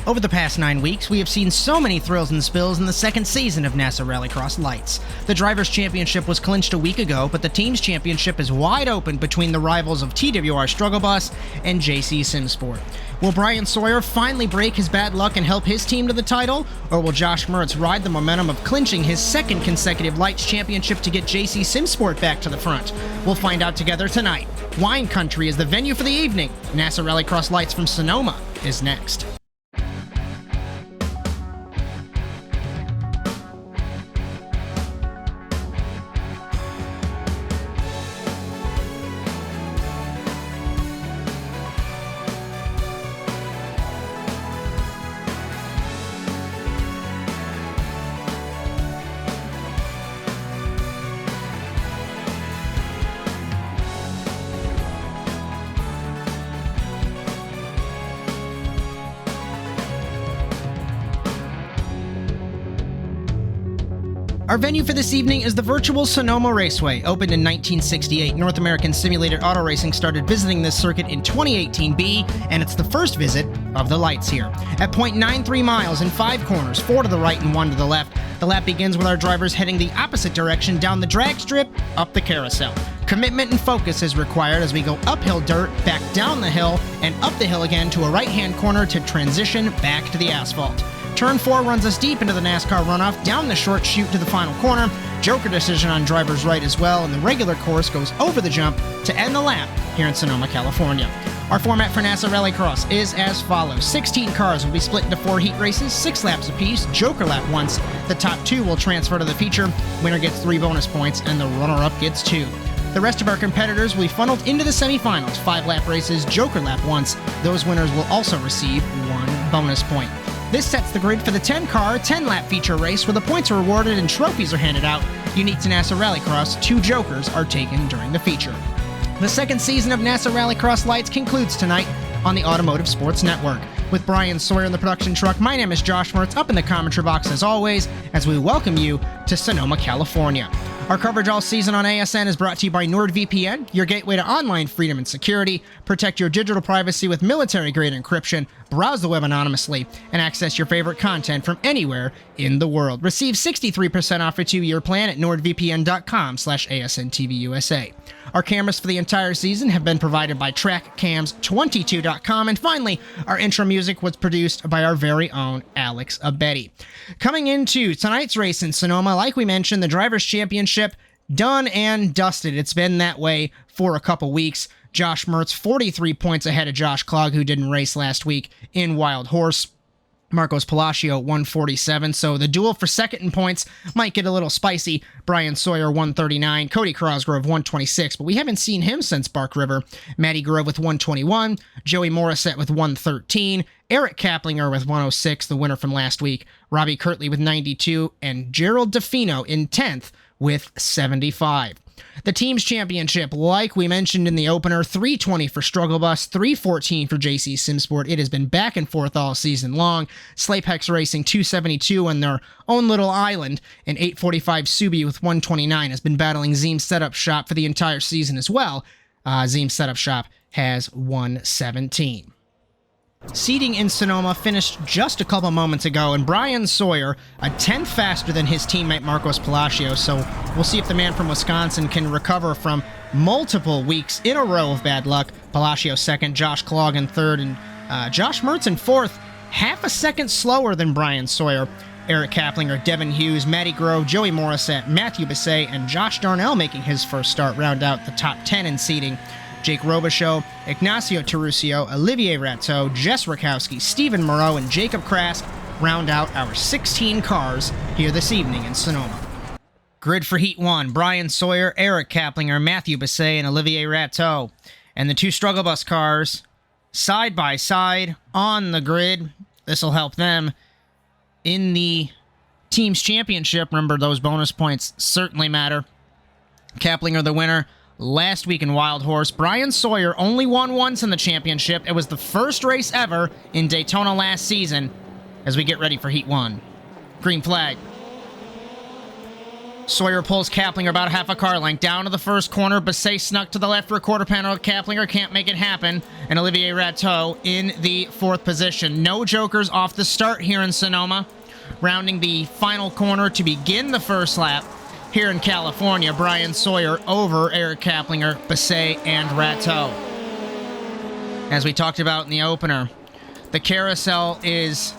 Over the past 9 weeks, we have seen so many thrills and spills in the second season of NASA Rallycross Lites. The Drivers' Championship was clinched a week ago, but the Teams' Championship is wide open between the rivals of TWR Struggle Bus and JC Simsport. Will Bryan Sawyer finally break his bad luck and help his team to the title, or will Josh Mertz ride the momentum of clinching his second consecutive Lites Championship to get JC Simsport back to the front? We'll find out together tonight. Wine Country is the venue for the evening. NASA Rallycross Lites from Sonoma is next. Our venue for this evening is the virtual Sonoma Raceway. Opened in 1968, North American Simulated Auto Racing started visiting this circuit in 2018B, and it's the first visit of the Lites here. At 0.93 miles in 5 corners, 4 to the right and 1 to the left, the lap begins with our drivers heading the opposite direction down the drag strip, up the carousel. Commitment and focus is required as we go uphill dirt, back down the hill, and up the hill again to a right-hand corner to transition back to the asphalt. Turn 4 runs us deep into the NASCAR runoff, down the short chute to the final corner. Joker decision on driver's right as well, and the regular course goes over the jump to end the lap here in Sonoma, California. Our format for NASA Rallycross is as follows. 16 cars will be split into 4 heat races, 6 laps apiece, Joker lap once. The top 2 will transfer to the feature. Winner gets 3 bonus points, and the runner-up gets 2. The rest of our competitors will be funneled into the semifinals. 5 lap races, Joker lap once. Those winners will also receive 1 bonus point. This sets the grid for the 10-car, 10-lap feature race where the points are awarded and trophies are handed out. Unique to NASA Rallycross, 2 Jokers are taken during the feature. The second season of NASA Rallycross Lites concludes tonight on the Automotive Sports Network. With Bryan Sawyer in the production truck, my name is Josh Mertz, up in the commentary box as always, as we welcome you to Sonoma, California. Our coverage all season on ASN is brought to you by NordVPN, your gateway to online freedom and security. Protect your digital privacy with military-grade encryption, browse the web anonymously, and access your favorite content from anywhere in the world. Receive 63% off your 2-year plan at nordvpn.com/ASNTVUSA. Our cameras for the entire season have been provided by TrackCams22.com. And finally, our intro music was produced by our very own Alex Abetti. Coming into tonight's race in Sonoma, like we mentioned, the Drivers' Championship done and dusted. It's been that way for a couple weeks. Josh Mertz, 43 points ahead of Josh Clogg, who didn't race last week in Wild Horse. Marcos Palacio, 147, so the duel for second in points might get a little spicy. Bryan Sawyer, 139, Cody Crosgrove, 126, but we haven't seen him since Bark River. Matty Grove with 121, Joey Morissette with 113, Eric Kaplinger with 106, the winner from last week, Robbie Kirtley with 92, and Gerald DeFino in 10th with 75. The Teams Championship, like we mentioned in the opener, 320 for Struggle Bus, 314 for JC Simsport. It has been back and forth all season long. Slapehex Racing 272 on their own little island, and 845 Subi with 129 has been battling Zeem's Setup Shop for the entire season as well. Zeem's Setup Shop has 117. Seating in Sonoma finished just a couple moments ago, and Bryan Sawyer, a 10th faster than his teammate Marcos Palacio, so we'll see if the man from Wisconsin can recover from multiple weeks in a row of bad luck. Palacio second, Josh Clogg in third, and Josh Mertz in fourth, half a second slower than Bryan Sawyer. Eric Kaplinger, Devin Hughes, Matty Grove, Joey Morissette, Matthew Bisset, and Josh Darnell making his first start round out the top 10 in seating. Jake Robichaux, Ignacio Terusio, Olivier Rateau, Jess Rakowski, Stephen Moreau, and Jacob Krask round out our 16 cars here this evening in Sonoma. Grid for Heat 1, Bryan Sawyer, Eric Kaplinger, Matthew Bisset, and Olivier Rateau. And the 2 Struggle Bus cars side by side on the grid. This will help them in the Teams Championship. Remember, those bonus points certainly matter. Kaplinger the winner last week in Wild Horse. Bryan Sawyer only won once in the championship. It was the first race ever in Daytona last season as we get ready for Heat 1. Green flag. Sawyer pulls Kaplinger about half a car length. Down to the first corner. Basset snuck to the left for a quarter panel. Kaplinger can't make it happen. And Olivier Rateau in the 4th position. No jokers off the start here in Sonoma. Rounding the final corner to begin the first lap here in California. Bryan Sawyer over Eric Kaplinger, Basset, and Rateau. As we talked about in the opener, the carousel is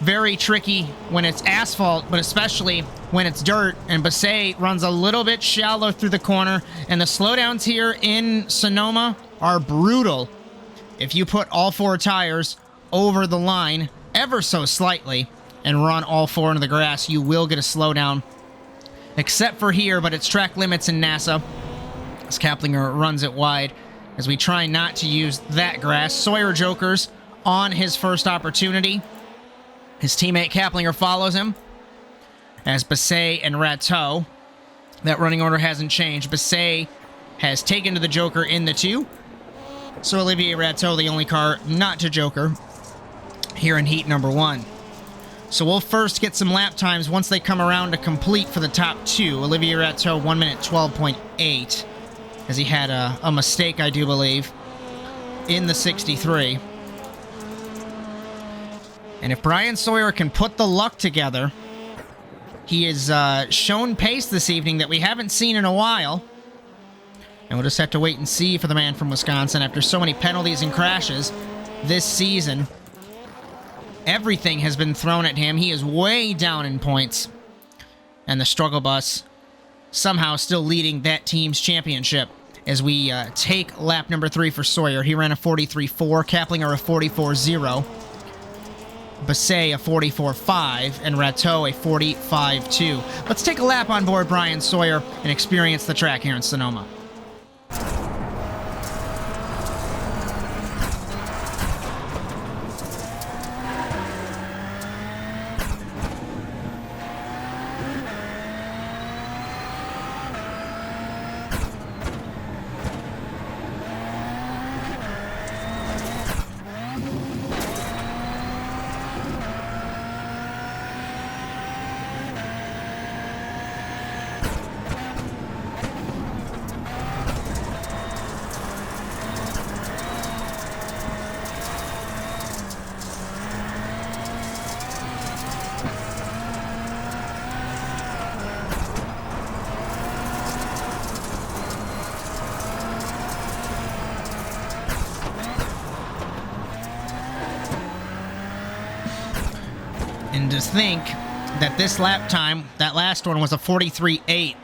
very tricky when it's asphalt, but especially when it's dirt, and Basset runs a little bit shallow through the corner, and the slowdowns here in Sonoma are brutal. If you put all 4 tires over the line ever so slightly and run all 4 into the grass, you will get a slowdown. Except for here, but it's track limits in NASA, as Kaplinger runs it wide, as we try not to use that grass. Sawyer jokers on his first opportunity. His teammate Kaplinger follows him, as Basset and Rateau. That running order hasn't changed. Basset has taken to the joker in the 2. So Olivier Rateau, the only car not to joker here in heat number 1. So we'll first get some lap times once they come around to complete for the top 2. Olivier Rateau, 1 minute 12.8, as he had a mistake, I do believe, in the 63. And if Bryan Sawyer can put the luck together, he has shown pace this evening that we haven't seen in a while. And we'll just have to wait and see for the man from Wisconsin after so many penalties and crashes this season. Everything has been thrown at him. He is way down in points. And the struggle bus somehow still leading that team's championship as we take lap number 3 for Sawyer. He ran a 43.4, Kaplinger a 44.0. Basset a 44.5, and Rateau a 45.2. Let's take a lap on board Bryan Sawyer and experience the track here in Sonoma. And to think that this lap time, that last one was a 43.8.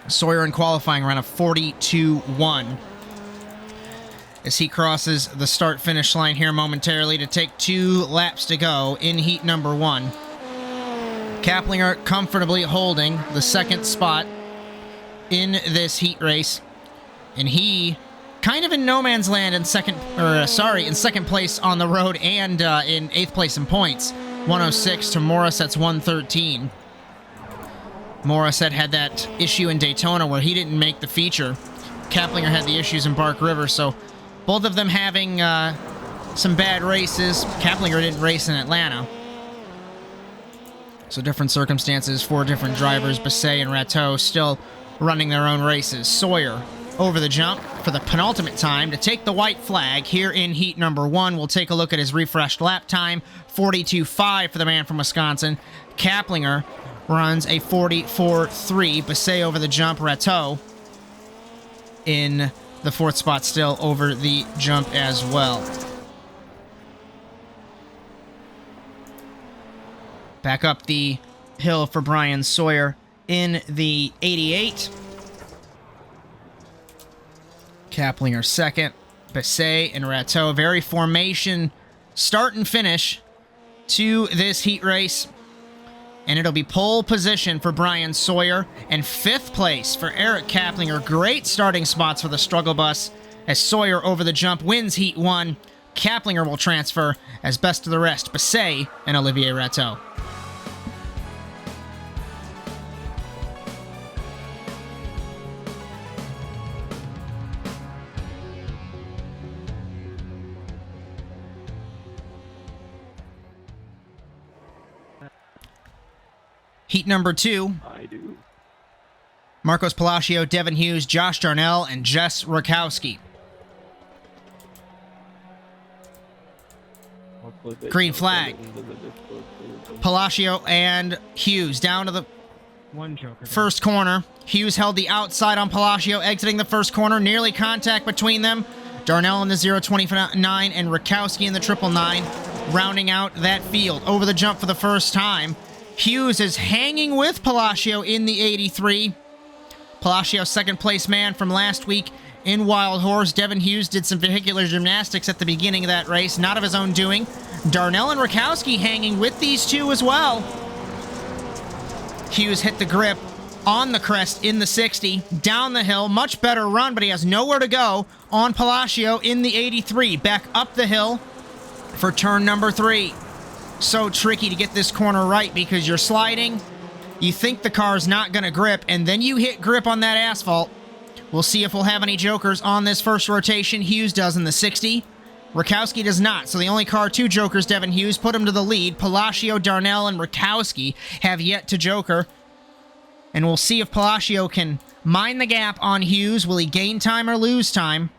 Sawyer in qualifying ran a 42.1. As he crosses the start-finish line here momentarily to take 2 laps to go in heat number 1. Kaplinger comfortably holding the 2nd spot in this heat race. And he kind of in no man's land in second place on the road and in 8th place in points. 106 to Morissette 113. Morissette had that issue in Daytona where he didn't make the feature. Kaplinger had the issues in Bark River, so both of them having some bad races. Kaplinger didn't race in Atlanta. So different circumstances for different drivers. Basset and Rateau still running their own races. Sawyer over the jump for the penultimate time to take the white flag here in heat number 1. We'll take a look at his refreshed lap time. 42.5 for the man from Wisconsin. Kaplinger runs a 44.3. Basset over the jump. Rateau in the 4th spot still over the jump as well. Back up the hill for Bryan Sawyer in the 88. Kaplinger 2nd. Basset and Rateau. Very formation start and finish to this heat race. And it'll be pole position for Bryan Sawyer and 5th place for Eric Kaplinger. Great starting spots for the struggle bus as Sawyer over the jump wins heat 1. Kaplinger will transfer as best of the rest, Basset and Olivier Rateau. Heat number 2. I do. Marcos Palacio, Devin Hughes, Josh Darnell, and Jess Rakowski. Green flag. Palacio and Hughes down to the first corner. Hughes held the outside on Palacio, exiting the first corner. Nearly contact between them. Darnell in the 029 and Rakowski in the 999, rounding out that field. Over the jump for the first time. Hughes is hanging with Palacio in the 83. Palacio, second place man from last week in Wild Horse. Devin Hughes did some vehicular gymnastics at the beginning of that race, not of his own doing. Darnell and Rakowski hanging with these two as well. Hughes hit the grip on the crest in the 60, down the hill, much better run, but he has nowhere to go on Palacio in the 83. Back up the hill for turn number 3. So tricky to get this corner right because you're sliding, you think the car's not going to grip, and then you hit grip on that asphalt. We'll see if we'll have any jokers on this first rotation. Hughes does in the 60. Rakowski does not, so the only car to jokers, Devin Hughes, put him to the lead. Palacio, Darnell, and Rakowski have yet to joker. And we'll see if Palacio can mine the gap on Hughes. Will he gain time or lose time?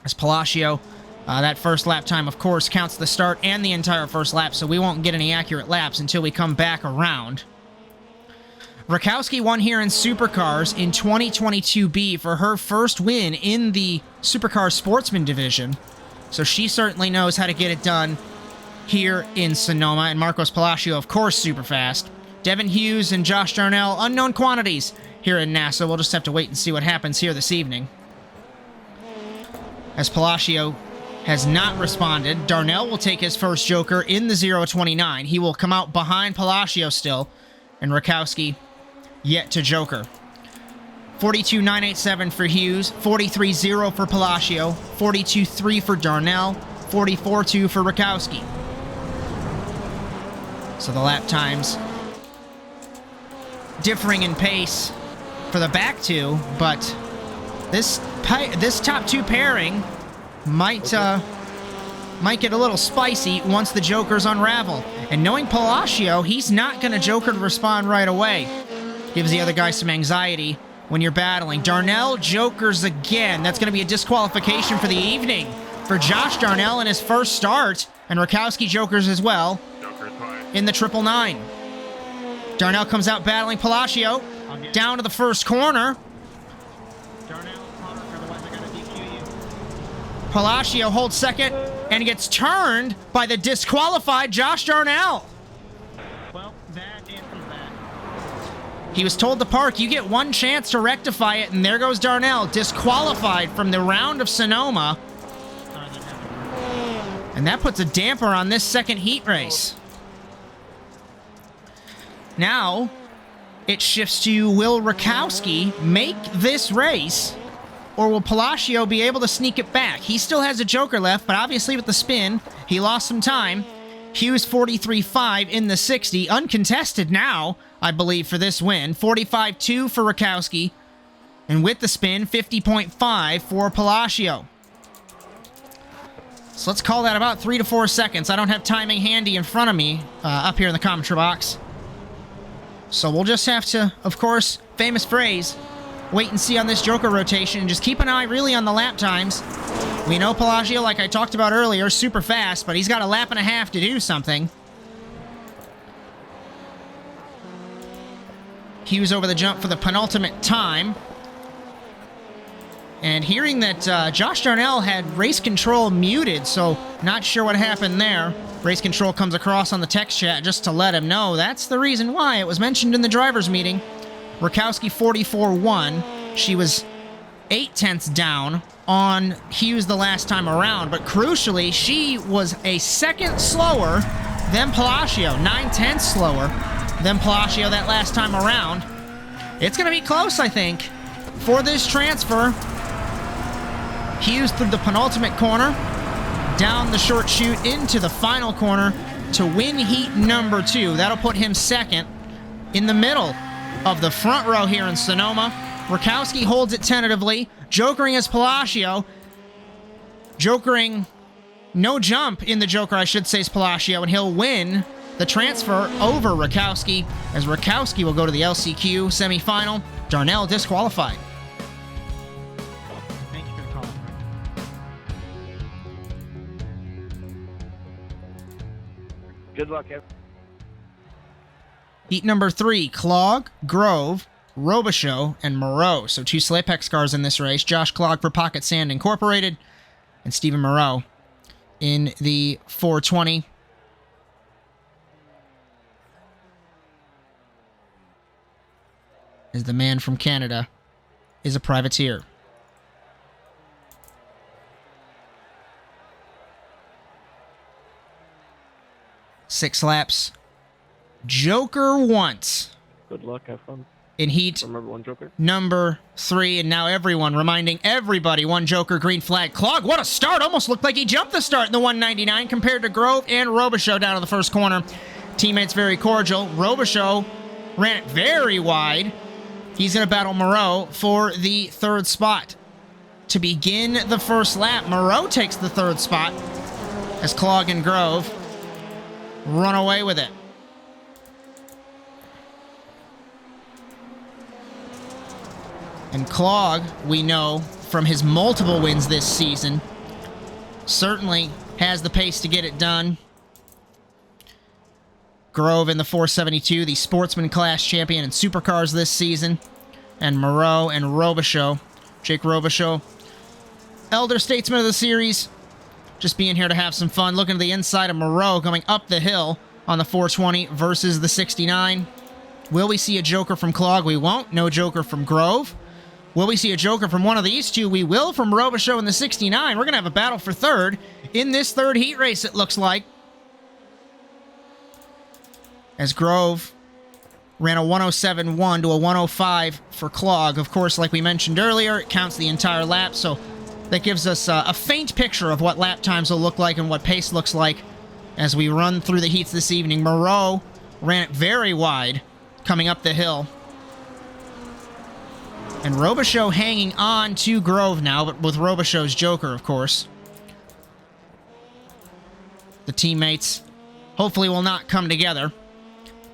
As Palacio, that first lap time, of course, counts the start and the entire first lap, so we won't get any accurate laps until we come back around. Rakowski won here in Supercars in 2022B for her first win in the Supercar Sportsman division. So she certainly knows how to get it done here in Sonoma. And Marcos Palacio, of course, super fast. Devin Hughes and Josh Darnell, unknown quantities here in NASA. We'll just have to wait and see what happens here this evening. As Palacio has not responded, Darnell will take his first joker in the 029. He will come out behind Palacio still, and Rakowski yet to joker. 42.987 for Hughes, 43.0 for Palacio, 42.3 for Darnell, 44.2 for Rakowski. So the lap times differing in pace for the back two, but this top two pairing might get a little spicy once the jokers unravel. And knowing Palacio, he's not going to joker to respond right away. Gives the other guy some anxiety when you're battling. Darnell jokers again. That's going to be a disqualification for the evening for Josh Darnell in his first start. And Rakowski jokers as well in the 999. Darnell comes out battling Palacio down to the first corner. Palacio holds second and gets turned by the disqualified Josh Darnell. Well, that answers that. He was told to park. You get one chance to rectify it, and there goes Darnell, disqualified from the round of Sonoma. And that puts a damper on this second heat race. Now, it shifts to, will Rakowski make this race, or will Palacio be able to sneak it back? He still has a joker left, but obviously with the spin, he lost some time. Hughes 43.5 in the 60, uncontested now, I believe, for this win. 45.2 for Rakowski, and with the spin, 50.5 for Palacio. So let's call that about 3 to 4 seconds. I don't have timing handy in front of me up here in the commentary box. So we'll just have to, of course, famous phrase, wait and see on this joker rotation and just keep an eye really on the lap times. We know Palacio, like I talked about earlier, super fast, but he's got a lap and a half to do something. Hughes over the jump for the penultimate time. And hearing that Josh Darnell had race control muted, so not sure what happened there. Race control comes across on the text chat just to let him know that's the reason why. It was mentioned in the driver's meeting. Rakowski 44.1. She was 0.8 down on Hughes the last time around, but crucially, she was a second slower than Palacio. 0.9 slower than Palacio that last time around. It's going to be close, I think, for this transfer. Hughes through the penultimate corner, down the short chute into the final corner to win heat number 2. That'll put him second in the middle of the front row here in Sonoma. Rakowski holds it tentatively, jokering as Palacio. Jokering, no jump in the joker, I should say, is Palacio, and he'll win the transfer over Rakowski, as Rakowski will go to the LCQ semifinal Darnell disqualified. Thank you for the call. Good luck, Evan. Heat number 3, Clog, Grove, Robichaux, and Moreau. So 2 Slapex cars in this race. Josh Clog for Pocket Sand Incorporated, and Stephen Moreau in the 420. As the man from Canada is a privateer. Six laps. Joker once. Good luck, have fun. In heat Remember one Joker? number 3, and now everyone reminding everybody, 1 Joker, green flag. Clog, what a start. Almost looked like he jumped the start in the 199 compared to Grove and Robichaux down to the first corner. Teammates very cordial. Robichaux ran it very wide. He's going to battle Moreau for the 3rd spot. To begin the first lap, Moreau takes the 3rd spot as Clog and Grove run away with it. And Clog, we know from his multiple wins this season, certainly has the pace to get it done. Grove in the 472, the sportsman class champion in supercars this season. And Moreau and Robichaux, Jake Robichaux, elder statesman of the series, just being here to have some fun. Looking to the inside of Moreau going up the hill on the 420 versus the 69. Will we see a Joker from Clog? We won't. No Joker from Grove. Will we see a Joker from one of these two? We will from Robichaux in the 69. We're going to have a battle for 3rd in this 3rd heat race, it looks like. As Grove ran a 107.1 to a 105 for Clog. Of course, like we mentioned earlier, it counts the entire lap, so that gives us a faint picture of what lap times will look like and what pace looks like as we run through the heats this evening. Moreau ran it very wide coming up the hill. And Robichaux hanging on to Grove now, but with Robichaux's Joker, of course. The teammates hopefully will not come together.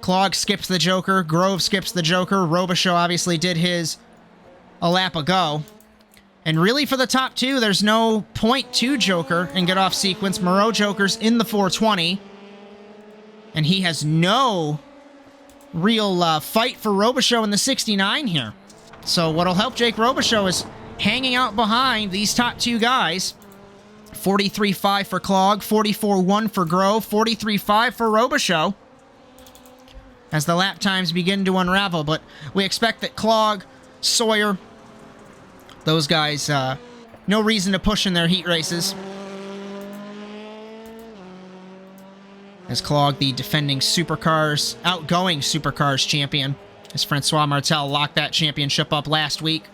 Clog skips the Joker. Grove skips the Joker. Robichaux obviously did his a lap ago. And really for the top 2, there's no point to Joker and get off sequence. Moreau Joker's in the 420. And he has no real fight for Robichaux in the 69 here. So what'll help Jake Robichaux is hanging out behind these top 2 guys. 43.5 for Clog, 44.1 for Grove, 43.5 for Robichaux. As the lap times begin to unravel, but we expect that Clog, Sawyer, those guys, no reason to push in their heat races. As Clog, the defending Supercars, outgoing Supercars champion, as Francois Martel locked that championship up last week.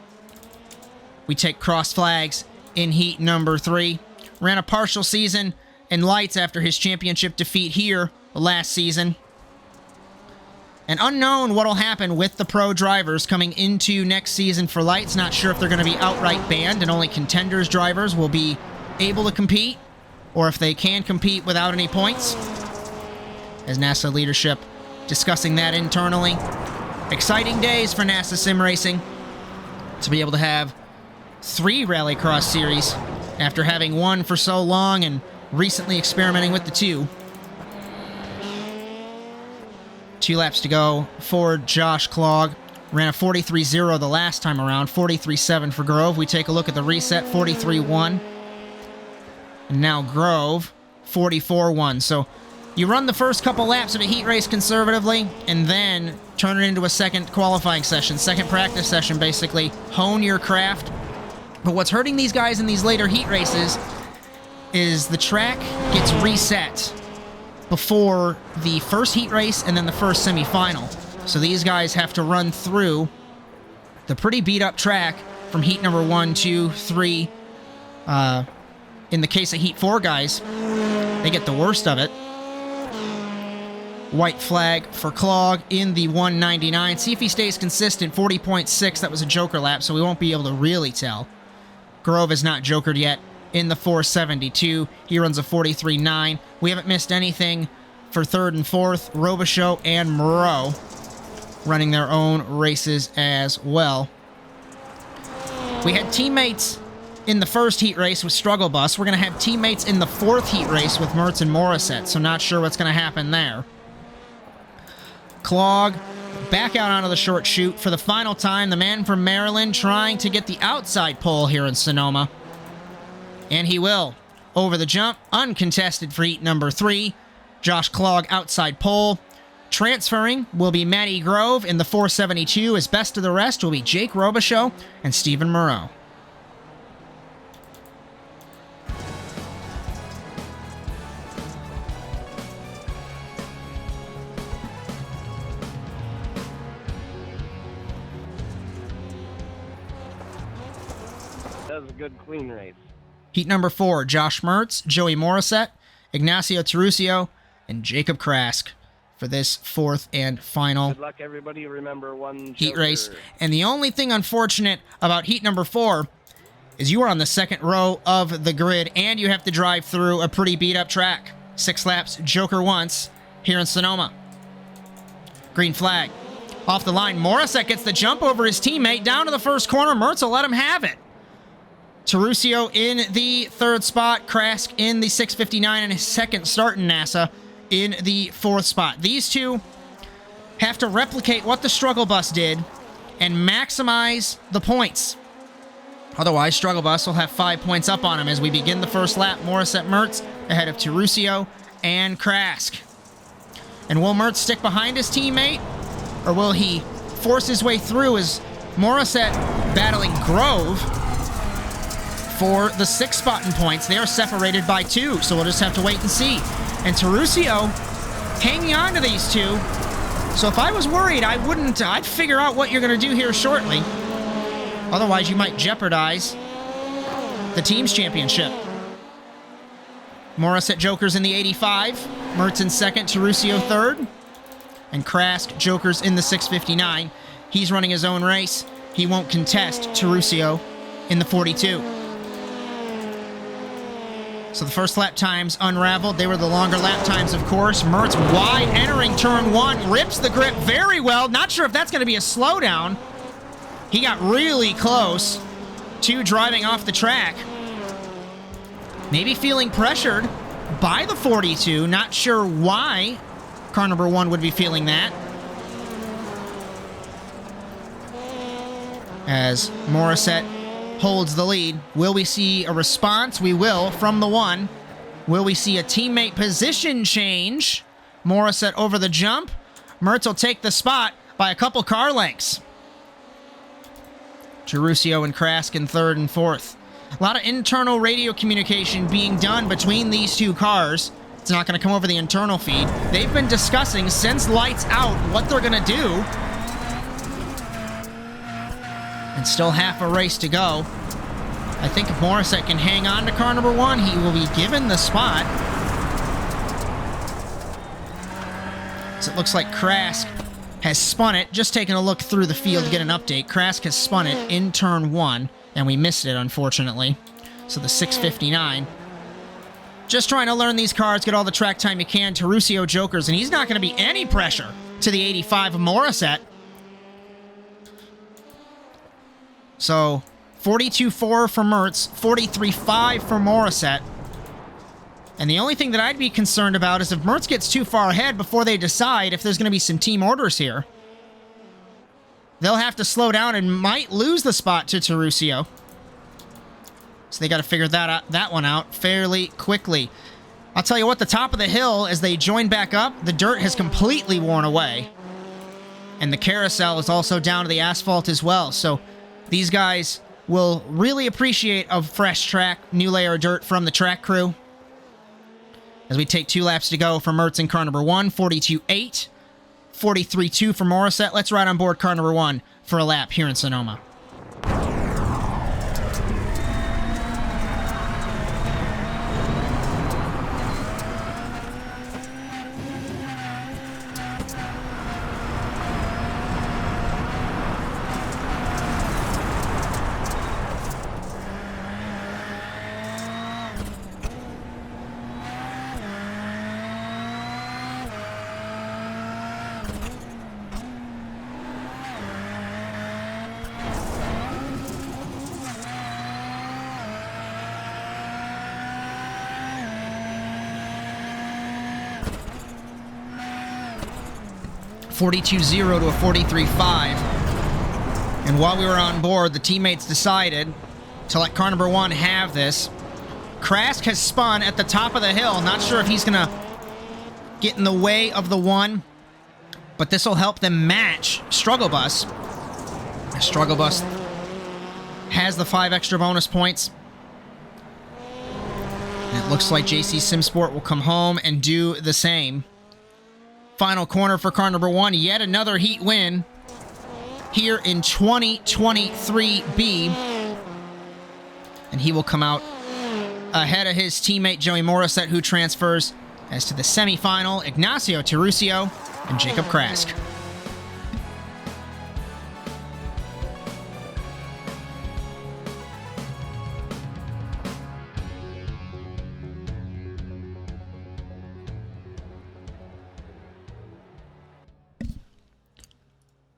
We take cross flags in heat number 3. Ran a partial season in Lights after his championship defeat here last season. And unknown what'll happen with the pro drivers coming into next season for Lights. Not sure if they're going to be outright banned and only contenders drivers will be able to compete, or if they can compete without any points. As NASA leadership discussing that internally. Exciting days for NASA Sim Racing to be able to have 3 Rallycross series after having 1 for so long and recently experimenting with the 2. 2 laps to go for Josh Clog. Ran a 43.0 the last time around, 43.7 for Grove. We take a look at the reset, 43.1. And now Grove, 44.1. So you run the first couple laps of a heat race conservatively, and then turn it into a second qualifying session, second practice session, basically. Hone your craft. But what's hurting these guys in these later heat races is the track gets reset before the first heat race and then the first semifinal. So these guys have to run through the pretty beat-up track from heat number 1, 2, 3. In the case of heat 4 guys, they get the worst of it. White flag for Clog in the 199. See if he stays consistent. 40.6. That was a Joker lap, so we won't be able to really tell. Grove is not Jokered yet in the 472. He runs a 43.9. We haven't missed anything for 3rd and 4th. Robichaux and Moreau. running their own races as well. We had teammates in the first heat race with Struggle Bus. We're going to have teammates in the fourth heat race with Mertz and Morissette, so not sure what's going to happen there. Clog back out onto the short chute for the final time. The man from Maryland trying to get the outside pole here in Sonoma. And he will. Over the jump, uncontested for heat number 3. Josh Clog outside pole. Transferring will be Matty Grove in the 472. As best of the rest will be Jake Robichaux and Stephen Moreau. That was a good, clean race. Heat number 4, Josh Mertz, Joey Morissette, Ignacio Terusio, and Jacob Krask for this fourth and final Good luck, everybody. Remember one heat Joker. race. And the only thing unfortunate about heat number 4 is you are on the second row of the grid, and you have to drive through a pretty beat-up track. 6 laps, Joker once, here in Sonoma. Green flag. Off the line, Morissette gets the jump over his teammate down to the first corner. Mertz will let him have it. Terusio in the third spot, Krask in the 659 and his second start in NASA in the fourth spot. These two have to replicate what the Struggle Bus did and maximize the points. Otherwise, Struggle Bus will have 5 points up on him as we begin the first lap. Morissette Mertz ahead of Terusio and Krask. And will Mertz stick behind his teammate, or will he force his way through as Morissette battling Grove for the 6th spot in points? They are separated by 2, so we'll just have to wait and see. And Terusio hanging on to these two. So if I was worried, I'd figure out what you're going to do here shortly. Otherwise, you might jeopardize the team's championship. Morissette Jokers in the 85. Mertz in second, Terusio third. And Krask Jokers in the 659. He's running his own race. He won't contest Terusio in the 42. So the first lap times unraveled. They were the longer lap times, of course. Mertz wide entering turn 1. Rips the grip very well. Not sure if that's going to be a slowdown. He got really close to driving off the track. Maybe feeling pressured by the 42. Not sure why car number 1 would be feeling that. As Morissette holds the lead. Will we see a response? We will from the 1. Will we see a teammate position change? Morissette over the jump. Mertz will take the spot by a couple car lengths. Terusio and Krask in third and fourth. A lot of internal radio communication being done between these two cars. It's not going to come over the internal feed. They've been discussing since lights out what they're going to do. And still half a race to go. I think if Morissette can hang on to car number 1, he will be given the spot. So it looks like Krask has spun it. Just taking a look through the field to get an update. Krask has spun it in turn 1, and we missed it, unfortunately. So the 659. Just trying to learn these cars, get all the track time you can. Terusio Jokers, and he's not going to be any pressure to the 85 of Morissette. So 42.4 for Mertz, 43.5 for Morissette. And the only thing that I'd be concerned about is if Mertz gets too far ahead before they decide if there's going to be some team orders here. They'll have to slow down and might lose the spot to Terusio. So they got to figure that one out fairly quickly. I'll tell you what, the top of the hill, as they join back up, the dirt has completely worn away. And the carousel is also down to the asphalt as well. So these guys will really appreciate a fresh track, new layer of dirt from the track crew. As we take 2 laps to go for Mertz in car number 1, 42.8, 43.2 for Morissette. Let's ride on board car number 1 for a lap here in Sonoma. 42.0 to a 43.5. And while we were on board, the teammates decided to let car number 1 have this. Krask has spun at the top of the hill. Not sure if he's going to get in the way of the 1, but this will help them match Struggle Bus. Struggle Bus has the 5 extra bonus points. And it looks like JC Simsport will come home and do the same. Final corner for car number 1. Yet another heat win here in 2023B. And he will come out ahead of his teammate Joey Morissette, who transfers as to the semifinal, Ignacio Terusio and Jacob Krask.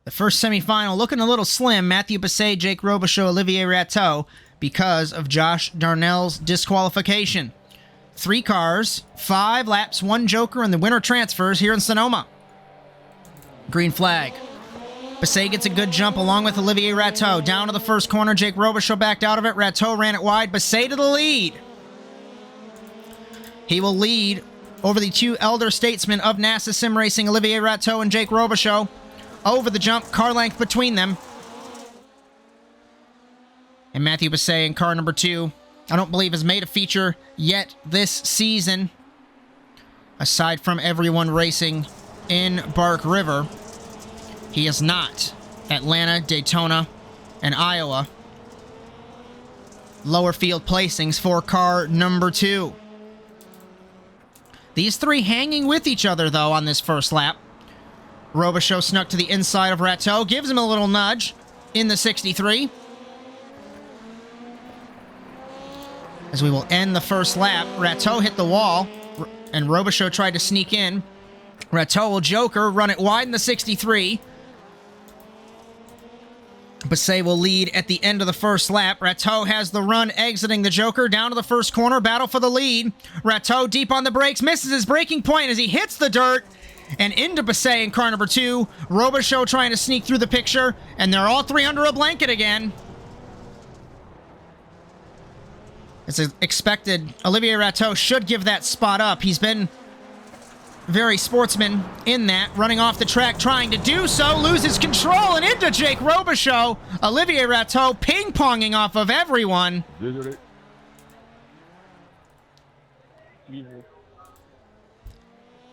The first semifinal looking a little slim. Matthew Basset, Jake Robichaud, Olivier Rateau, because of Josh Darnell's disqualification. 3 cars, 5 laps, 1 joker, and the winner transfers here in Sonoma. Green flag. Basset gets a good jump along with Olivier Rateau. Down to the first corner, Jake Robichaud backed out of it. Rateau ran it wide. Basset to the lead. He will lead over the 2 elder statesmen of NASA Sim Racing, Olivier Rateau and Jake Robichaud. Over the jump, car length between them. And Matthew Basset in car number 2, I don't believe has made a feature yet this season, aside from everyone racing in Bark River. He is not Atlanta, Daytona, and Iowa. Lower field placings for car number 2. These 3 hanging with each other, though, on this first lap. Robichaud snuck to the inside of Rateau, gives him a little nudge in the 63. As we will end the first lap, Rateau hit the wall, and Robichaud tried to sneak in. Rateau will joker, run it wide in the 63. Basset will lead at the end of the first lap. Rateau has the run exiting the joker down to the first corner, battle for the lead. Rateau deep on the brakes, misses his braking point as he hits the dirt and into Basset in car number 2. Robichaud trying to sneak through the picture, and they're all 3 under a blanket again. As expected, Olivier Rateau should give that spot up. He's been very sportsman in that, running off the track, trying to do so, loses control and into Jake Robichaud. Olivier Rateau ping-ponging off of everyone.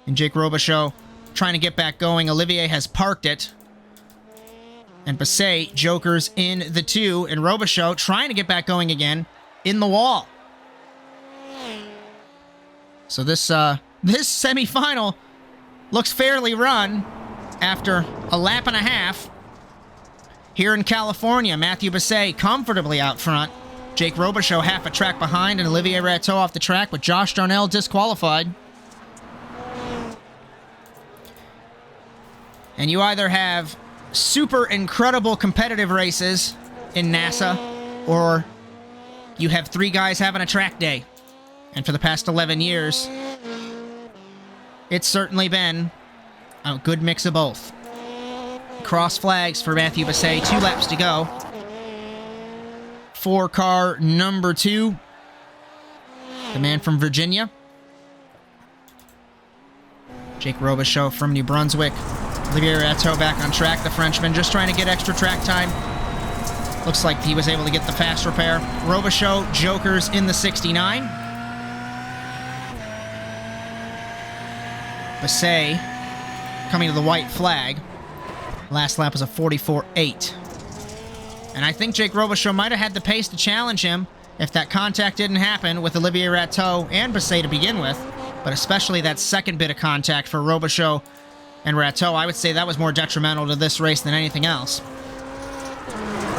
And Jake Robichaud trying to get back going. Olivier has parked it. And Basset jokers in the 2, and Robichaud trying to get back going again in the wall. So this semifinal looks fairly run after a lap and a half. Here in California, Matthew Basset comfortably out front. Jake Robichaud half a track behind, and Olivier Rateau off the track with Josh Darnell disqualified. And you either have super incredible competitive races in NASA, or you have 3 guys having a track day. And for the past 11 years, it's certainly been a good mix of both. Cross flags for Matthew Basset, 2 laps to go. For car number 2, the man from Virginia. Jake Robichaud from New Brunswick. Olivier Rateau back on track. The Frenchman just trying to get extra track time. Looks like he was able to get the fast repair. Robichaud jokers in the 69. Basset coming to the white flag. Last lap was a 44.8. And I think Jake Robichaud might have had the pace to challenge him if that contact didn't happen with Olivier Rateau and Basset to begin with. But especially that second bit of contact for Robichaud and Rateau, I would say that was more detrimental to this race than anything else.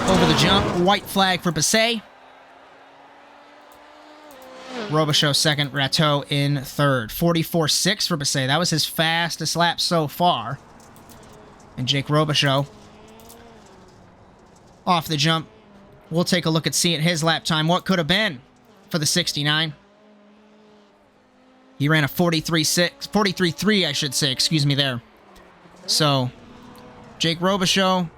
Over the jump, white flag for Basset. Robichaud second, Rateau in third. 44.6 for Basset. That was his fastest lap so far. And Jake Robichaud off the jump. We'll take a look at seeing his lap time. What could have been for the 69. He ran a 43.3, I should say. Excuse me there. So Jake Robichaux,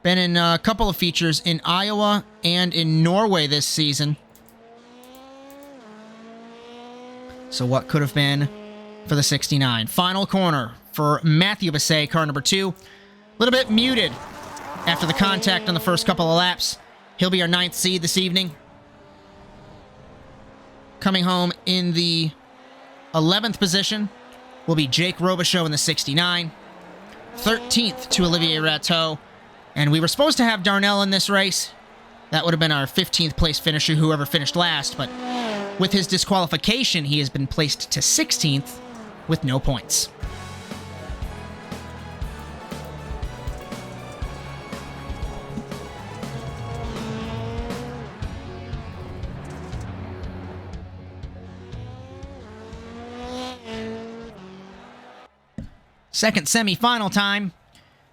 been in a couple of features in Iowa and in Norway this season. So what could have been for the 69? Final corner for Matthew Bassett, car number 2. A little bit muted after the contact on the first couple of laps. He'll be our 9th seed this evening. Coming home in the 11th position will be Jake Robichaux in the 69. 13th to Olivier Rateau. And we were supposed to have Darnell in this race. That would have been our 15th place finisher, whoever finished last. But with his disqualification, he has been placed to 16th with no points. Second semi-final time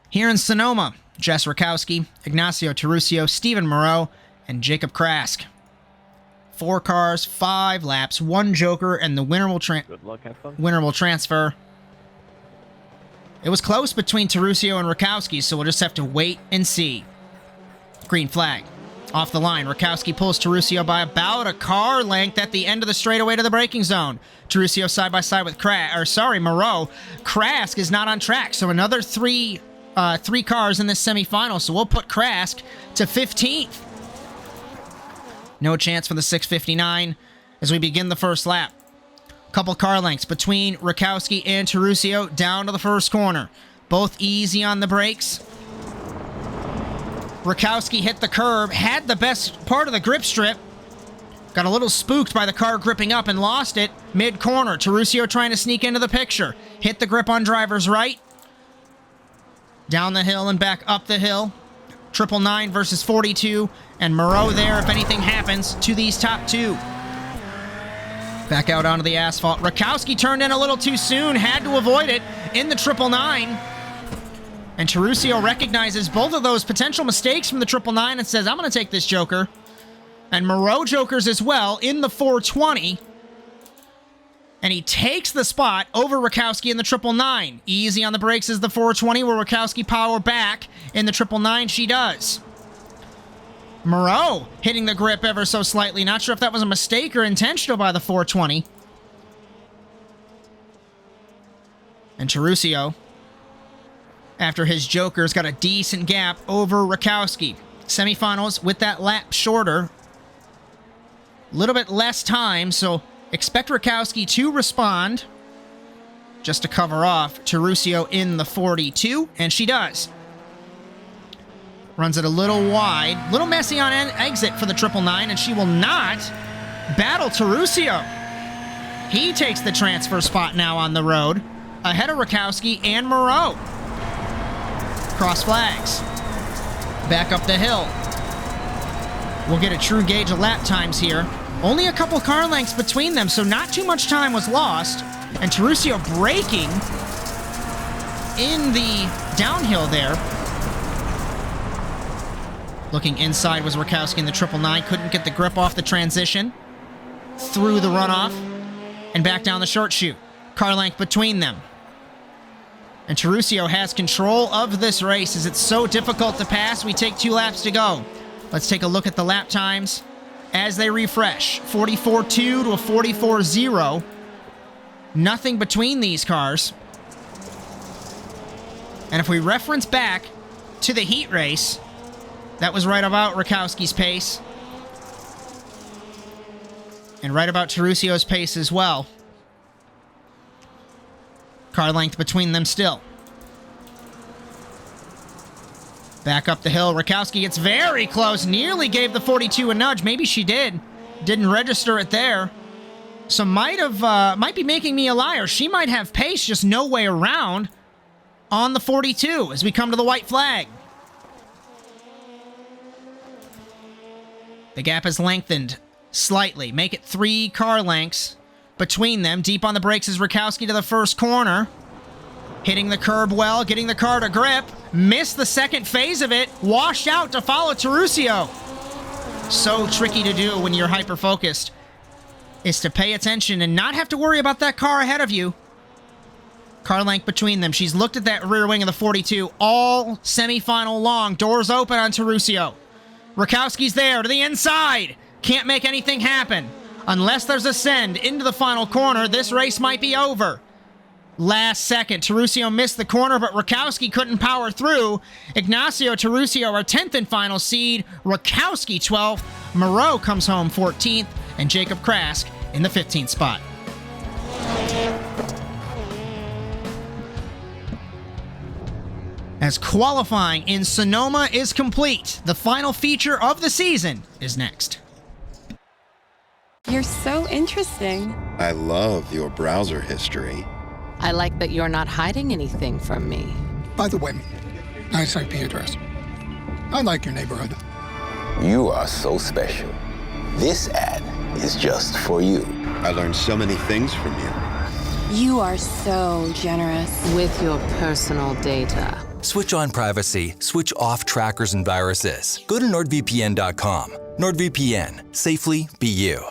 here in Sonoma. Jess Rakowski, Ignacio Terusio, Stephen Moreau, and Jacob Krask. 4 cars, 5 laps, 1 joker, and the winner will Good luck, have fun. winner will transfer. It was close between Terusio and Rakowski, so we'll just have to wait and see. Green flag. Off the line, Rakowski pulls Terusio by about a car length at the end of the straightaway to the braking zone. Terusio side by side with Moreau. Krask is not on track, so another 3 cars in this semifinal, so we'll put Krask to 15th. No chance for the 659 as we begin the first lap. Couple car lengths between Rakowski and Terusio down to the first corner. Both easy on the brakes. Rakowski hit the curb, had the best part of the grip strip. Got a little spooked by the car gripping up and lost it mid-corner. Terusio trying to sneak into the picture. Hit the grip on driver's right. Down the hill and back up the hill. 999 versus 42. And Moreau there if anything happens to these top 2. Back out onto the asphalt. Rakowski turned in a little too soon. Had to avoid it in the 999. And Terusio recognizes both of those potential mistakes from the 999 and says, I'm going to take this joker. And Moreau jokers as well in the 420. And he takes the spot over Rakowski in the 999. Easy on the brakes is the 420, where Rakowski power back. In the 999, she does. Moreau hitting the grip ever so slightly. Not sure if that was a mistake or intentional by the 420. And Terusio, after his joker's got a decent gap over Rakowski. Semifinals with that lap shorter. A little bit less time, so expect Rakowski to respond just to cover off Terusio in the 42, and she does. Runs it a little wide, little messy on exit for the 999, and she will not battle Terusio. He takes the transfer spot now on the road, ahead of Rakowski and Moreau. Cross flags. Back up the hill. We'll get a true gauge of lap times here. Only a couple car lengths between them, so not too much time was lost. And Terusio braking in the downhill there. Looking inside was Rakowski in the 999. Couldn't get the grip off the transition. Through the runoff. And back down the short chute. Car length between them. And Terusio has control of this race as it's so difficult to pass. We take 2 laps to go. Let's take a look at the lap times as they refresh. 44.2 to a 44.0. Nothing between these cars. And if we reference back to the heat race, that was right about Rakowski's pace. And right about Terusio's pace as well. Car length between them still. Back up the hill. Rakowski gets very close. Nearly gave the 42 a nudge. Maybe she did. Didn't register it there. So might be making me a liar. She might have pace, just no way around on the 42 as we come to the white flag. The gap has lengthened slightly. Make it 3 car lengths between them. Deep on the brakes is Rakowski to the first corner. Hitting the curb well, getting the car to grip. Missed the second phase of it. Washed out to follow Terusio. So tricky to do when you're hyper-focused, is to pay attention and not have to worry about that car ahead of you. Car length between them. She's looked at that rear wing of the 42 all semifinal long. Doors open on Terusio. Rakowski's there to the inside. Can't make anything happen. Unless there's a send into the final corner, this race might be over. Last second, Terusio missed the corner, but Rakowski couldn't power through. Ignacio Terusio, our 10th and final seed. Rakowski, 12th. Moreau comes home 14th. And Jacob Krask in the 15th spot. As qualifying in Sonoma is complete, the final feature of the season is next. You're so interesting. I love your browser history. I like that you're not hiding anything from me. By the way, nice IP address. I like your neighborhood. You are so special. This ad is just for you. I learned so many things from you. You are so generous. With your personal data. Switch on privacy, switch off trackers and viruses. Go to nordvpn.com. NordVPN. Safely be you.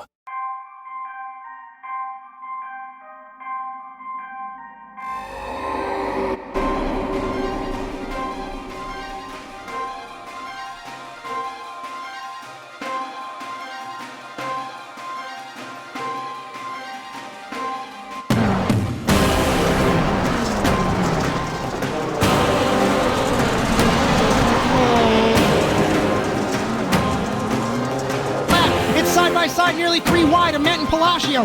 Side nearly 3 wide of Met and Palacio.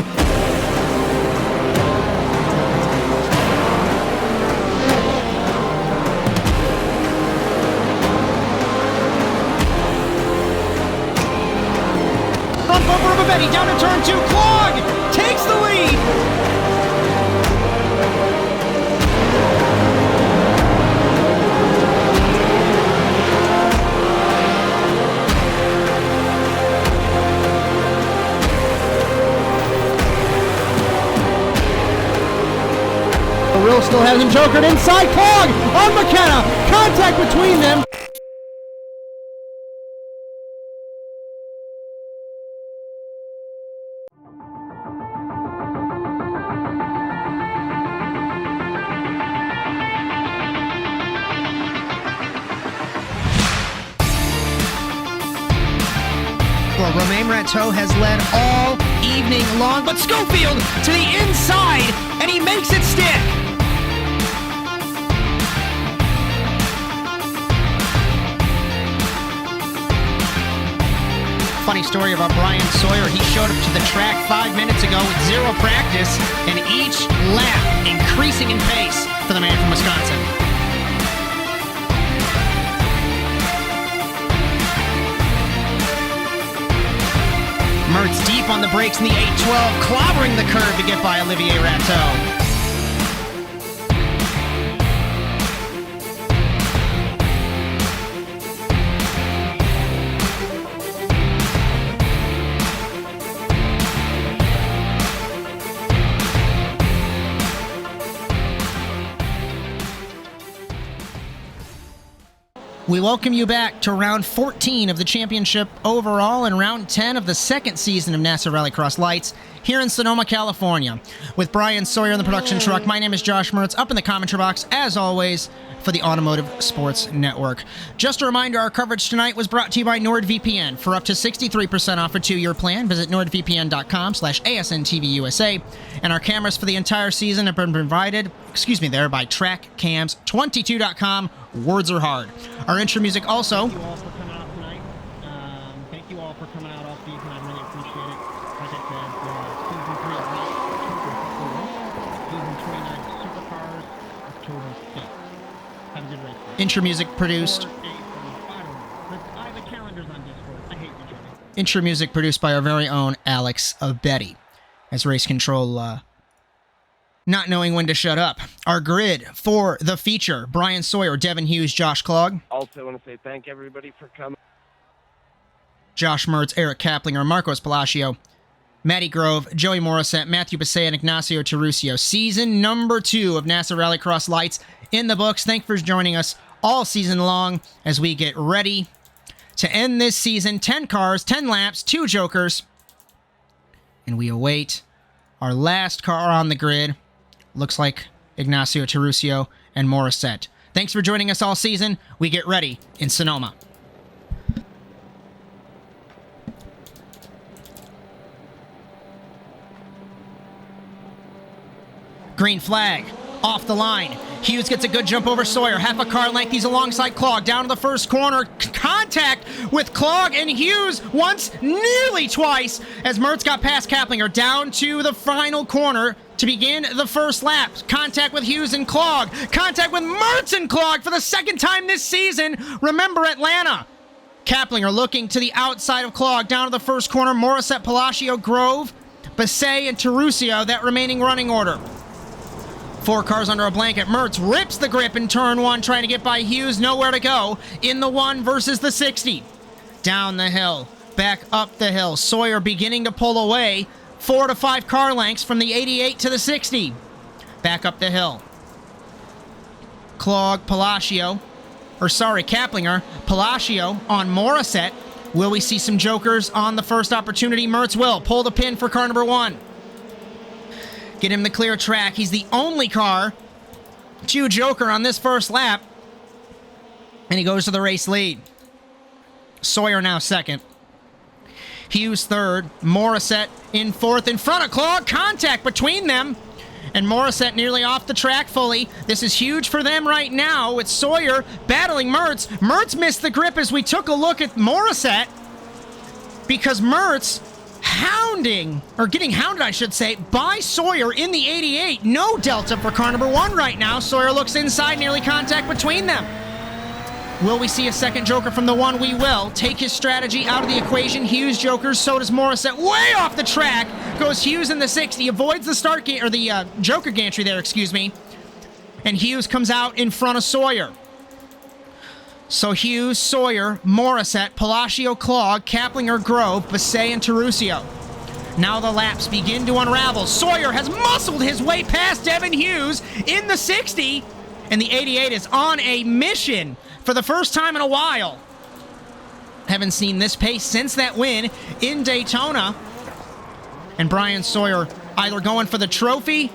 Front bumper of Betty down to turn 2. Clog takes the lead. Rill still has him jokered inside. Clog on McKenna. Contact between them. Well, Romain Rateau has led all evening long, but Schofield to the inside, and he makes it stick. Funny story about Bryan Sawyer. He showed up to the track 5 minutes ago with 0 practice, and each lap increasing in pace for the man from Wisconsin. Mertz deep on the brakes in the 812, clobbering the curve to get by Olivier Rateau. We welcome you back to round 14 of the championship overall and round 10 of the second season of NASA Rallycross Lites here in Sonoma, California. With Bryan Sawyer in the production truck, my name is Josh Mertz, up in the commentary box, as always, for the Automotive Sports Network. Just a reminder, our coverage tonight was brought to you by NordVPN. For up to 63% off a 2-year plan, visit nordvpn.com/ASNTVUSA. And our cameras for the entire season have been provided, by TrackCams22.com. Words are hard. Our intro music also. Thank you all for coming out tonight. Thank you all for coming out all season. I really appreciate it. Like I said, season 3 of season 29 Supercars, October 5th. Have a good race. Intro music produced. Intro music produced by our very own Alex Abetty. As race control, not knowing when to shut up. Our grid for the feature: Bryan Sawyer, Devin Hughes, Josh Clog. Also want to say thank everybody for coming. Josh Mertz, Eric Kaplinger, Marcos Palacio, Matty Grove, Joey Morissette, Matthew Passay, and Ignacio Terusio. Season number 2 of NASA Rallycross Lites in the books. Thanks for joining us all season long as we get ready to end this season. 10 cars, 10 laps, 2 jokers. And we await our last car on the grid. Looks like Ignacio Terusio, and Morissette. Thanks for joining us all season. We get ready in Sonoma. Green flag. Off the line. Hughes gets a good jump over Sawyer. Half a car length. He's alongside Clog. Down to the first corner. Contact with Clog and Hughes once, nearly twice, as Mertz got past Kaplinger. Down to the final corner to begin the first lap. Contact with Hughes and Clog. Contact with Mertz and Clog for the second time this season. Remember Atlanta. Kaplinger looking to the outside of Clog. Down to the first corner. Morissette, Palacio, Grove, Basset, and Terusio. That remaining running order. 4 cars under a blanket. Mertz rips the grip in turn 1, trying to get by Hughes. Nowhere to go in the 1 versus the 60. Down the hill. Back up the hill. Sawyer beginning to pull away. 4 to 5 car lengths from the 88 to the 60. Back up the hill. Clog, Kaplinger, Palacio on Morissette. Will we see some jokers on the first opportunity? Mertz will. Pull the pin for car number 1. Get him the clear track. He's the only car to joker on this first lap. And he goes to the race lead. Sawyer now second. Hughes third. Morissette in fourth. In front of Clog. Contact between them. And Morissette nearly off the track fully. This is huge for them right now with Sawyer battling Mertz. Mertz missed the grip as we took a look at Morissette, because Mertz getting hounded, I should say, by Sawyer in the 88. No delta for car number 1 right now. Sawyer looks inside, nearly contact between them. Will we see a second joker from the 1? We will. Take his strategy out of the equation. Hughes jokers, so does Morissette. Way off the track goes Hughes in the 60. Avoids the joker gantry there, And Hughes comes out in front of Sawyer. So Hughes, Sawyer, Morissette, Palacio, Clog, Kaplinger, Grove, Basset, and Terusio. Now the laps begin to unravel. Sawyer has muscled his way past Devin Hughes in the 60, and the 88 is on a mission for the first time in a while. Haven't seen this pace since that win in Daytona. And Bryan Sawyer either going for the trophy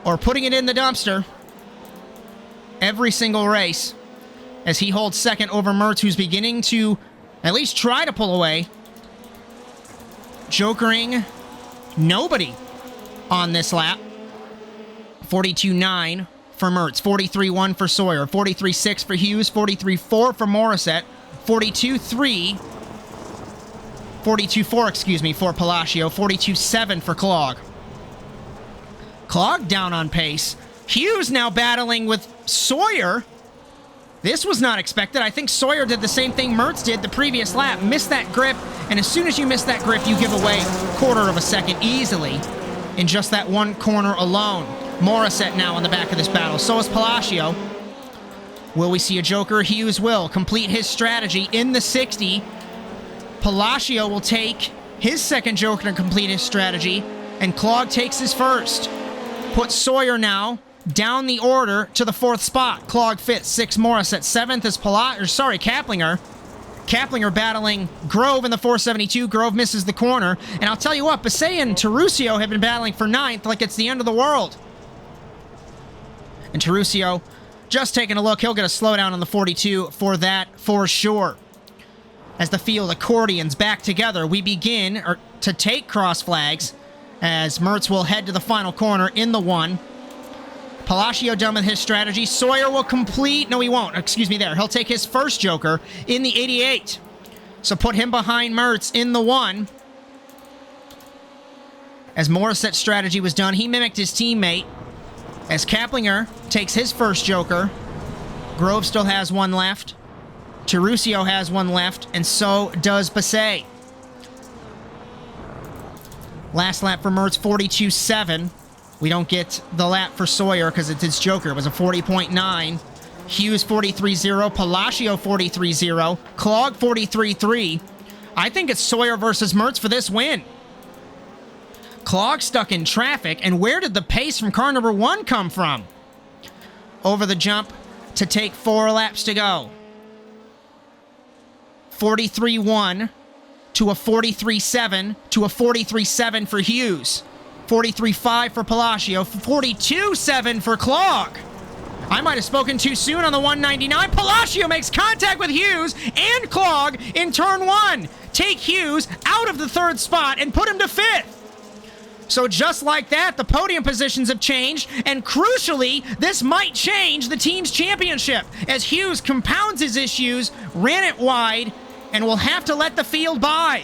or putting it in the dumpster every single race, as he holds second over Mertz, who's beginning to at least try to pull away. Jokering nobody on this lap. 42.9 for Mertz, 43.1 for Sawyer, 43.6 for Hughes, 43.4 for Morissette, 42.4 for Palacio, 42.7 for Clog. Clog down on pace. Hughes now battling with Sawyer. This was not expected. I think Sawyer did the same thing Mertz did the previous lap. Missed that grip, and as soon as you miss that grip, you give away a quarter of a second easily in just that 1 corner alone. Morissette now on the back of this battle. So is Palacio. Will we see a joker? Hughes will complete his strategy in the 60. Palacio will take his second joker to complete his strategy, and Clog takes his first. Put Sawyer now down the order to the 4th spot. Clog 5th, 6th Morissette, 7th is Kaplinger. Kaplinger battling Grove in the 472. Grove misses the corner. And I'll tell you what, Basset and Terusio have been battling for 9th like it's the end of the world. And Terusio, just taking a look, he'll get a slowdown on the 42 for that for sure. As the field accordions back together, we begin to take cross flags as Mertz will head to the final corner in the 1. Palacio done with his strategy. Sawyer will complete... No, he won't. There. He'll take his first joker in the 88. So put him behind Mertz in the 1. As Morissette's strategy was done, he mimicked his teammate. As Kaplinger takes his first joker. Grove still has 1 left. Terusio has 1 left. And so does Basset. Last lap for Mertz, 42.7. We don't get the lap for Sawyer because it's his joker. It was a 40.9. Hughes 43.0. Palacio 43.0. Clog 43.3. I think it's Sawyer versus Mertz for this win. Clog stuck in traffic, and where did the pace from car number 1 come from? Over the jump to take 4 laps to go. 43.1 to a 43.7 to a 43.7 for Hughes. 43.5 for Palacio, 42.7 for Clog. I might have spoken too soon on the 199. Palacio makes contact with Hughes and Clog in turn 1. Take Hughes out of the 3rd spot and put him to 5th. So just like that, the podium positions have changed, and crucially, this might change the team's championship as Hughes compounds his issues, ran it wide, and will have to let the field by.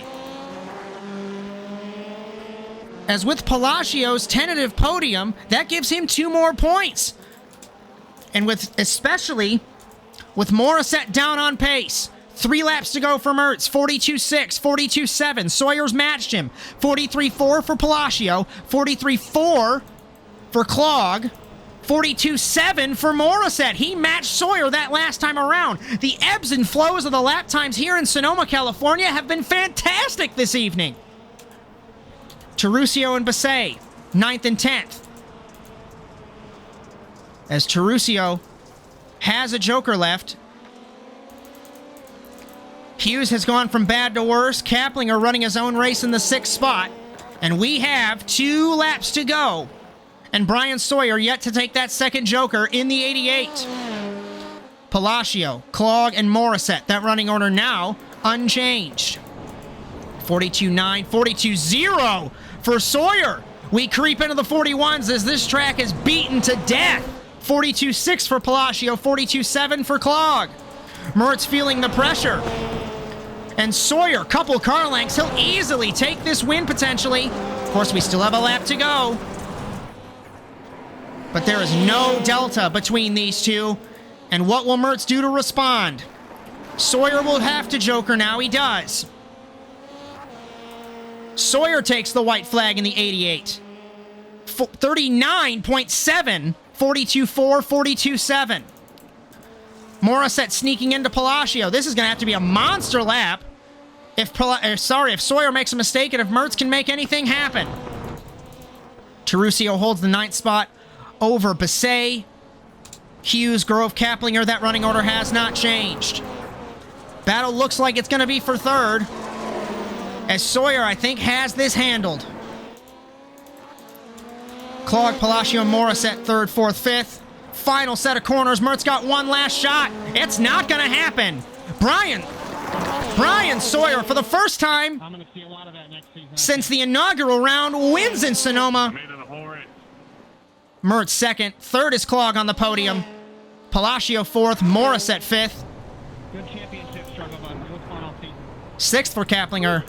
As with Palacio's tentative podium, that gives him 2 more points. And especially with Morissette down on pace. 3 laps to go for Mertz, 42.6, 42.7. Sawyer's matched him. 43.4 for Palacio, 43.4 for Clog, 42.7 for Morissette. He matched Sawyer that last time around. The ebbs and flows of the lap times here in Sonoma, California have been fantastic this evening. Terusio and Basset, 9th and 10th. As Terusio has a joker left. Hughes has gone from bad to worse. Kaplinger running his own race in the 6th spot. And we have 2 laps to go. And Bryan Sawyer yet to take that second joker in the 88. Palacio, Clog, and Morissette. That running order now unchanged. 42.9, 42.0 for Sawyer. We creep into the 41s as this track is beaten to death. 42.6 for Palacio, 42.7 for Clog. Mertz feeling the pressure. And Sawyer, couple car lengths, he'll easily take this win potentially. Of course, we still have a lap to go. But there is no delta between these two. And what will Mertz do to respond? Sawyer will have to joker now. He does. Sawyer takes the white flag in the 88. 39.7, 42.4, 42.7. Morissette sneaking into Palacio. This is going to have to be a monster lap if Sawyer makes a mistake and if Mertz can make anything happen. Terusio holds the 9th spot over Basset. Hughes, Grove, Kaplinger. That running order has not changed. Battle looks like it's going to be for 3rd. As Sawyer, I think, has this handled. Clog, Palacio, and Morissette 3rd, 4th, 5th. Final set of corners. Mertz got one last shot. It's not going to happen. Bryan Sawyer, for the first time since the inaugural round, wins in Sonoma. Mertz 2nd. 3rd is Clog on the podium. Palacio 4th. Morissette 5th. Good championship struggle, bud. What's going on, season? 6th for Kaplinger.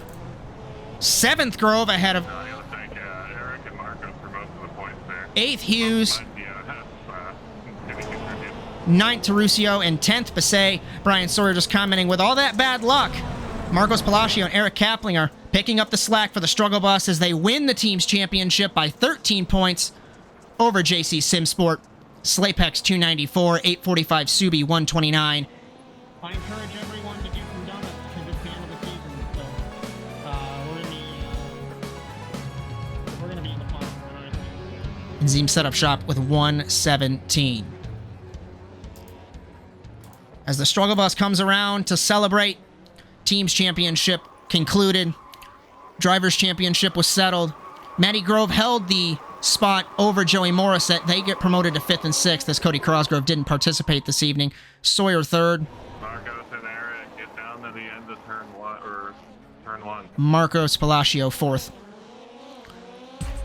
7th Grove ahead of... Thank Eric and Marcos for most of the points there. 8th Hughes. 9th Terusio and 10th Basset. Bryan Sawyer just commenting, with all that bad luck, Marcos Palacio and Eric Kaplinger picking up the slack for the struggle bus as they win the team's championship by 13 points over JC Simsport. Slapex 294, 845 Subi 129. I encourage everyone to do some donuts because it's the end of the season. So we're gonna be in the final. And Zeem set up shop with 117. As the struggle bus comes around to celebrate, team's championship concluded. Drivers' championship was settled. Matty Grove held the spot over Joey Morissette. They get promoted to 5th and 6th as Cody Crosgrove didn't participate this evening. Sawyer 3rd. Marcos and Eric get down to the end of turn 1. Marcos Palacio 4th.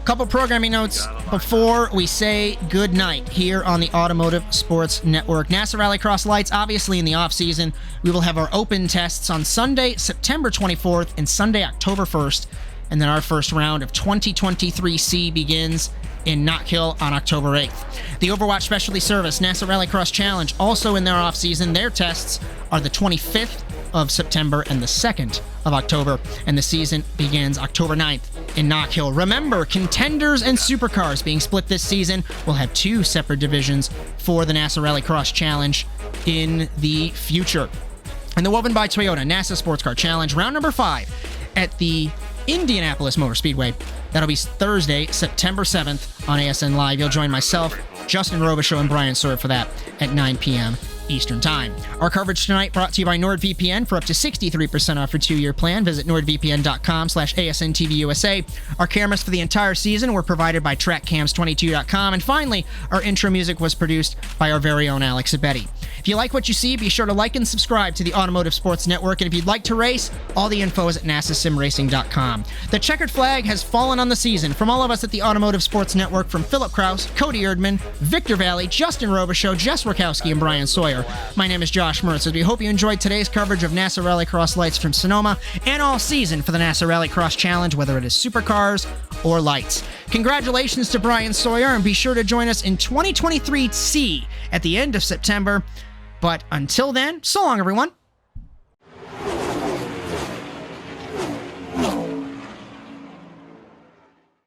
Couple programming notes before we say good night here on the Automotive Sports Network. NASA Rallycross Lites, obviously in the off-season. We will have our open tests on Sunday, September 24th and Sunday, October 1st. And then our first round of 2023C begins in Knott Hill on October 8th. The Overwatch Specialty Service NASA Rallycross Challenge, also in their off-season. Their tests are the 25th of September and the 2nd of October, and the season begins October 9th in Knott Hill. Remember, contenders and supercars being split this season will have 2 separate divisions for the NASA Rallycross Challenge in the future. And the Woven by Toyota NASA Sports Car Challenge, round number 5 at the Indianapolis Motor Speedway. That'll be Thursday, September 7th on ASN Live. You'll join myself, Justin Robichaux, and Bryan Sawyer for that at 9 p.m. Eastern Time. Our coverage tonight brought to you by NordVPN. For up to 63% off your 2-year plan, visit nordvpn.com/ASNTVUSA. Our cameras for the entire season were provided by TrackCams22.com. And finally, our intro music was produced by our very own Alex Abetti. If you like what you see, be sure to like and subscribe to the Automotive Sports Network. And if you'd like to race, all the info is at NASASimRacing.com. The checkered flag has fallen on the season. From all of us at the Automotive Sports Network, from Philip Kraus, Cody Erdman, Victor Valley, Justin Robichaux, Jess Wachowski, and Bryan Sawyer, my name is Josh Mertz, as we hope you enjoyed today's coverage of NASA Rallycross Lites from Sonoma and all season for the NASA Rallycross Challenge, whether it is supercars or lights. Congratulations to Bryan Sawyer, and be sure to join us in 2023C at the end of September. But until then, so long, everyone.